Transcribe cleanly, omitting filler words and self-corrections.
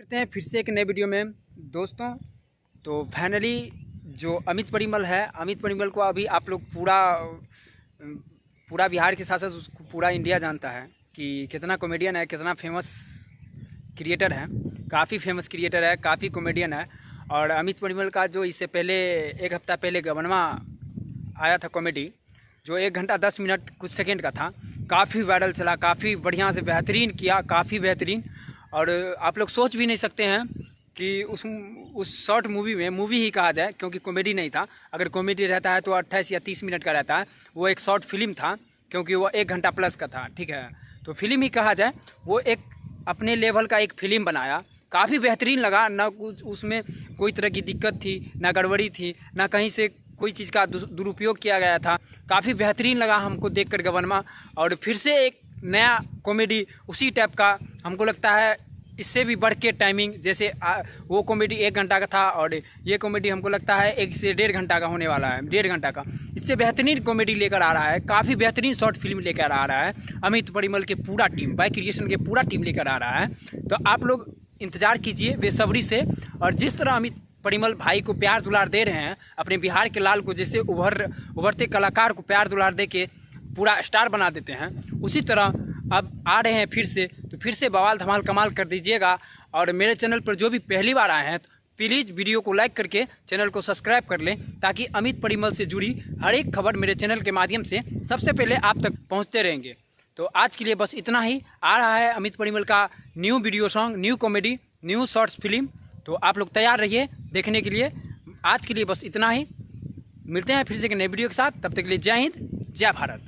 करते हैं फिर से एक नए वीडियो में दोस्तों। तो फाइनली जो अमित परिमल है, अमित परिमल को अभी आप लोग पूरा बिहार के साथ साथ उसको पूरा इंडिया जानता है कि कितना कॉमेडियन है, कितना फेमस क्रिएटर है। काफ़ी फेमस क्रिएटर है, काफ़ी कॉमेडियन है। और अमित परिमल का जो इससे पहले एक हफ्ता पहले गबनवा आया था कॉमेडी, जो 1 घंटा 10 मिनट कुछ सेकंड का था, काफ़ी वायरल चला, काफ़ी बढ़िया से बेहतरीन किया, काफ़ी बेहतरीन। और आप लोग सोच भी नहीं सकते हैं कि उस शॉर्ट मूवी में, मूवी ही कहा जाए क्योंकि कॉमेडी नहीं था। अगर कॉमेडी रहता है तो 28 या 30 मिनट का रहता है, वो एक शॉर्ट फिल्म था क्योंकि वो 1 घंटा प्लस का था, ठीक है। तो फिल्म ही कहा जाए, वो एक अपने लेवल का एक फिल्म बनाया, काफ़ी बेहतरीन लगा। ना कुछ उसमें कोई तरह की दिक्कत थी, ना गड़बड़ी थी, ना कहीं से कोई चीज़ का दुरुपयोग किया गया था। काफ़ी बेहतरीन लगा हमको देखकर गबनवा। और फिर से एक नया कॉमेडी उसी टाइप का हमको लगता है, इससे भी बढ़ के टाइमिंग, जैसे वो कॉमेडी 1 घंटा का था और ये कॉमेडी हमको लगता है 1 से 1.5 घंटा का होने वाला है, 1.5 घंटा का। इससे बेहतरीन कॉमेडी लेकर आ रहा है, काफ़ी बेहतरीन शॉर्ट फिल्म लेकर आ रहा है अमित परिमल के पूरा टीम, बाय क्रिएशन के पूरा टीम लेकर आ रहा है। तो आप लोग इंतज़ार कीजिए बेसब्री से। और जिस तरह अमित परिमल भाई को प्यार दुलार दे रहे हैं, अपने बिहार के लाल को जैसे उभरते कलाकार को प्यार दुलार दे के पूरा स्टार बना देते हैं, उसी तरह अब आ रहे हैं फिर से। तो फिर से बवाल धमाल कमाल कर दीजिएगा। और मेरे चैनल पर जो भी पहली बार आए हैं तो प्लीज़ वीडियो को लाइक करके चैनल को सब्सक्राइब कर लें, ताकि अमित परिमल से जुड़ी हर एक खबर मेरे चैनल के माध्यम से सबसे पहले आप तक पहुँचते रहेंगे। तो आज के लिए बस इतना ही। आ रहा है अमित परिमल का new video song, new comedy, new shorts film. तो आप लोग तैयार रहिए देखने के लिए। आज के लिए बस इतना ही, मिलते हैं फिर से एक नए वीडियो के साथ। तब तक के लिए जय हिंद, जय भारत।